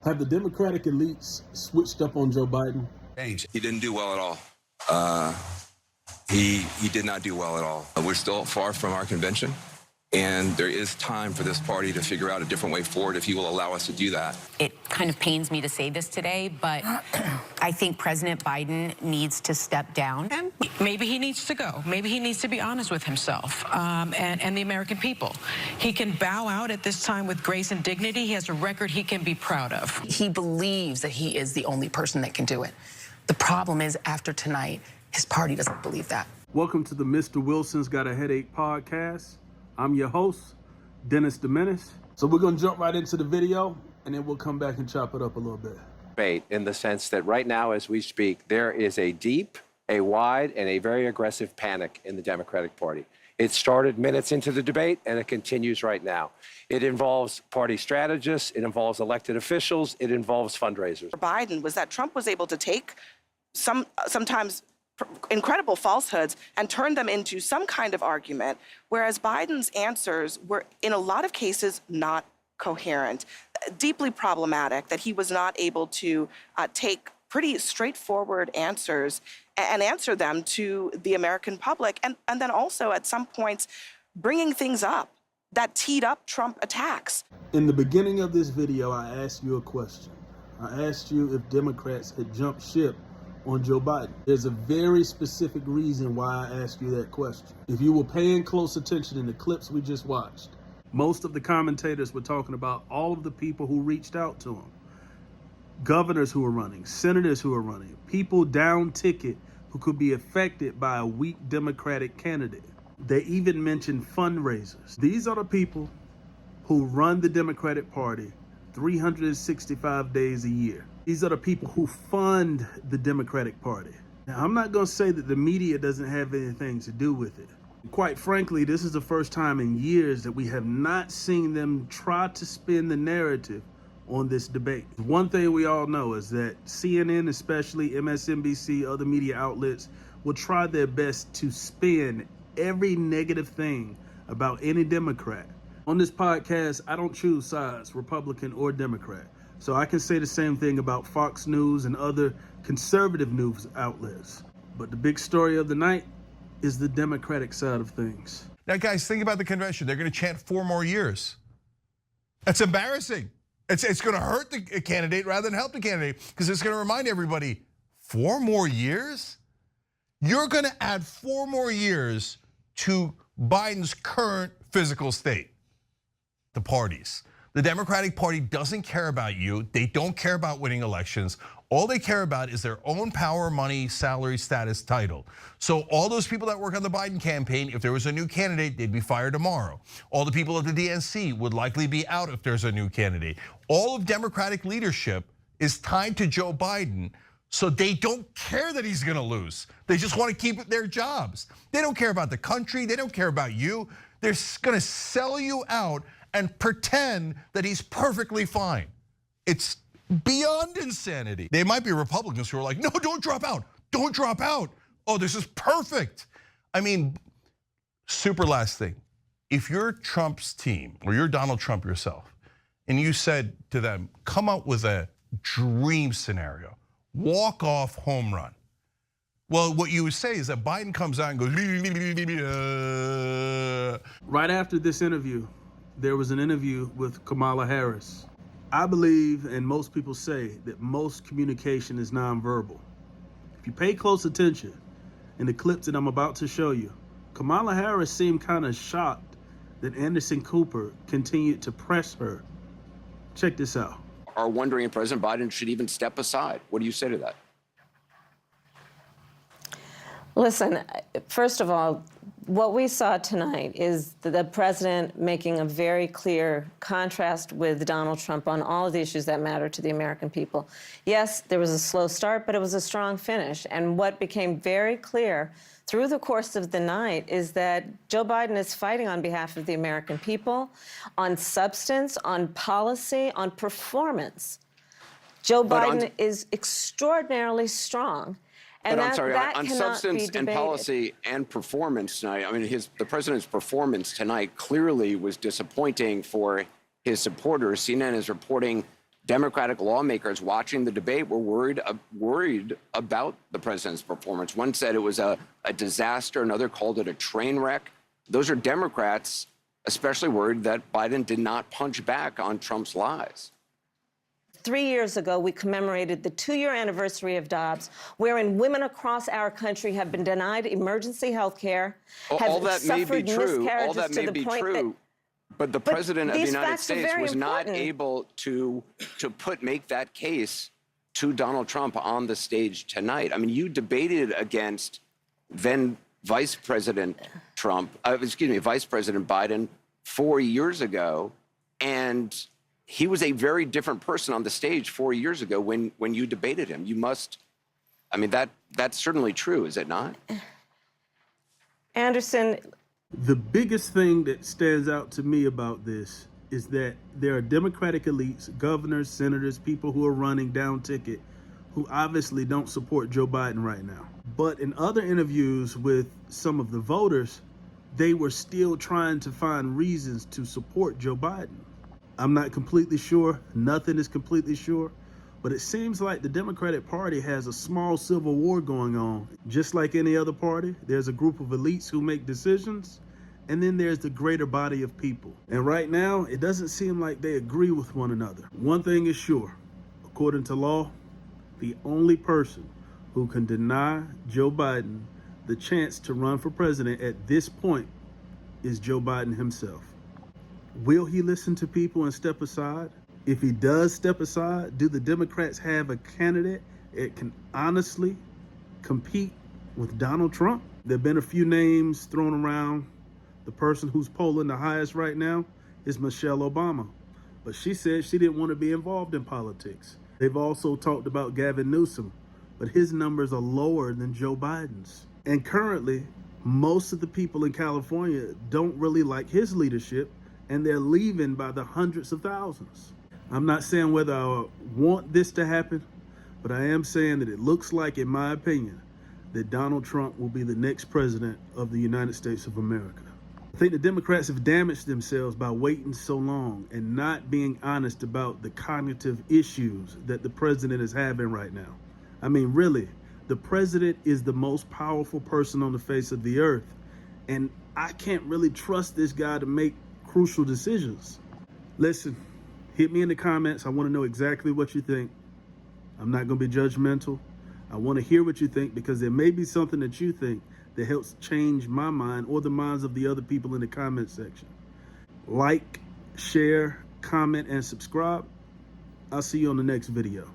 Have the Democratic elites switched up on Joe Biden? He didn't do well at all. He did not do well at all. We're still far from our convention, and there is time for this party to figure out a different way forward if he will allow us to do that. It kind of pains me to say this today, but I think President Biden needs to step down. And maybe he needs to go. Maybe he needs to be honest with himself and the American people. He can bow out at this time with grace and dignity. He has a record he can be proud of. He believes that he is the only person that can do it. The problem is, after tonight, his party doesn't believe that. Welcome to the Mr. Wilson's Got a Headache podcast. I'm your host, Dennis Domenis. So we're going to jump right into the video, and then we'll come back and chop it up a little bit. Debate in the sense that right now, as we speak, there is a deep, a wide, and a very aggressive panic in the Democratic Party. It started minutes into the debate, and it continues right now. It involves party strategists, it involves elected officials, it involves fundraisers. Biden was that Trump was able to take sometimes incredible falsehoods and turn them into some kind of argument, whereas Biden's answers were, in a lot of cases, not coherent, deeply problematic, that he was not able to take pretty straightforward answers and answer them to the American public, and then also at some points bringing things up that teed up Trump attacks. In the beginning of this video, I asked you a question. I asked you if Democrats had jumped ship on Joe Biden. There's a very specific reason why I asked you that question. If you were paying close attention in the clips we just watched, most of the commentators were talking about all of the people who reached out to him. Governors who are running, senators who are running, people down ticket who could be affected by a weak Democratic candidate. They even mentioned fundraisers. These are the people who run the Democratic Party 365 days a year. These are the people who fund the Democratic Party. Now, I'm not going to say that the media doesn't have anything to do with it. Quite frankly, this is the first time in years that we have not seen them try to spin the narrative on this debate. One thing we all know is that CNN, especially MSNBC, other media outlets, will try their best to spin every negative thing about any Democrat. On this podcast, I don't choose sides, Republican or Democrat. So I can say the same thing about Fox News and other conservative news outlets. But the big story of the night is the Democratic side of things. Now, guys, think about the convention. They're going to chant 4 more years. That's embarrassing. It's going to hurt the candidate rather than help the candidate, because it's going to remind everybody, 4 more years? You're going to add 4 more years to Biden's current physical state. The parties. The Democratic Party doesn't care about you. They don't care about winning elections. All they care about is their own power, money, salary, status, title. So all those people that work on the Biden campaign, if there was a new candidate, they'd be fired tomorrow. All the people at the DNC would likely be out if there's a new candidate. All of Democratic leadership is tied to Joe Biden, so they don't care that he's gonna lose. They just wanna keep their jobs. They don't care about the country, they don't care about you. They're gonna sell you out and pretend that he's perfectly fine. It's beyond insanity. There might be Republicans who are like, no, don't drop out, don't drop out. Oh, this is perfect. I mean, super last thing. If you're Trump's team, or you're Donald Trump yourself, and you said to them, come up with a dream scenario, walk-off home run. Well, what you would say is that Biden comes out and goes, Right after this interview, there was an interview with Kamala Harris. I believe, and most people say, that most communication is nonverbal. If you pay close attention in the clips that I'm about to show you, Kamala Harris seemed kind of shocked that Anderson Cooper continued to press her. Check this out. Are wondering if President Biden should even step aside. What do you say to that? Listen, first of all, what we saw tonight is the president making a very clear contrast with Donald Trump on all of the issues that matter to the American people. Yes, there was a slow start, but it was a strong finish. And what became very clear through the course of the night is that Joe Biden is fighting on behalf of the American people, on substance, on policy, on performance. Joe Biden is extraordinarily strong. And but I'm sorry, on substance and policy and performance tonight, I mean, the president's performance tonight clearly was disappointing for his supporters. CNN is reporting Democratic lawmakers watching the debate were worried about the president's performance. One said it was a disaster. Another called it a train wreck. Those are Democrats especially worried that Biden did not punch back on Trump's lies. 3 years ago, we commemorated the 2-year anniversary of Dobbs, wherein women across our country have been denied emergency health care, All that may be true. All that may be true. But the president of the United States was not able to make that case to Donald Trump on the stage tonight. I mean, you debated against then Vice President Vice President Biden 4 years ago, and he was a very different person on the stage 4 years ago when you debated him. You must, I mean, that's certainly true, is it not? Anderson. The biggest thing that stands out to me about this is that there are Democratic elites, governors, senators, people who are running down ticket, who obviously don't support Joe Biden right now. But in other interviews with some of the voters, they were still trying to find reasons to support Joe Biden. I'm not completely sure. Nothing is completely sure. But it seems like the Democratic Party has a small civil war going on. Just like any other party, there's a group of elites who make decisions, and then there's the greater body of people. And right now, it doesn't seem like they agree with one another. One thing is sure, according to law, the only person who can deny Joe Biden the chance to run for president at this point is Joe Biden himself. Will he listen to people and step aside? If he does step aside, do the Democrats have a candidate that can honestly compete with Donald Trump? There have been a few names thrown around. The person who's polling the highest right now is Michelle Obama. But she said she didn't want to be involved in politics. They've also talked about Gavin Newsom, but his numbers are lower than Joe Biden's. And currently, most of the people in California don't really like his leadership, and they're leaving by the hundreds of thousands. I'm not saying whether I want this to happen, but I am saying that it looks like, in my opinion, that Donald Trump will be the next president of the United States of America. I think the Democrats have damaged themselves by waiting so long and not being honest about the cognitive issues that the president is having right now. I mean, really, the president is the most powerful person on the face of the earth, and I can't really trust this guy to make crucial decisions. Listen, hit me in the comments. I want to know exactly what you think. I'm not going to be judgmental. I want to hear what you think, because there may be something that you think that helps change my mind or the minds of the other people in the comment section. Like, share, comment, and subscribe. I'll see you on the next video.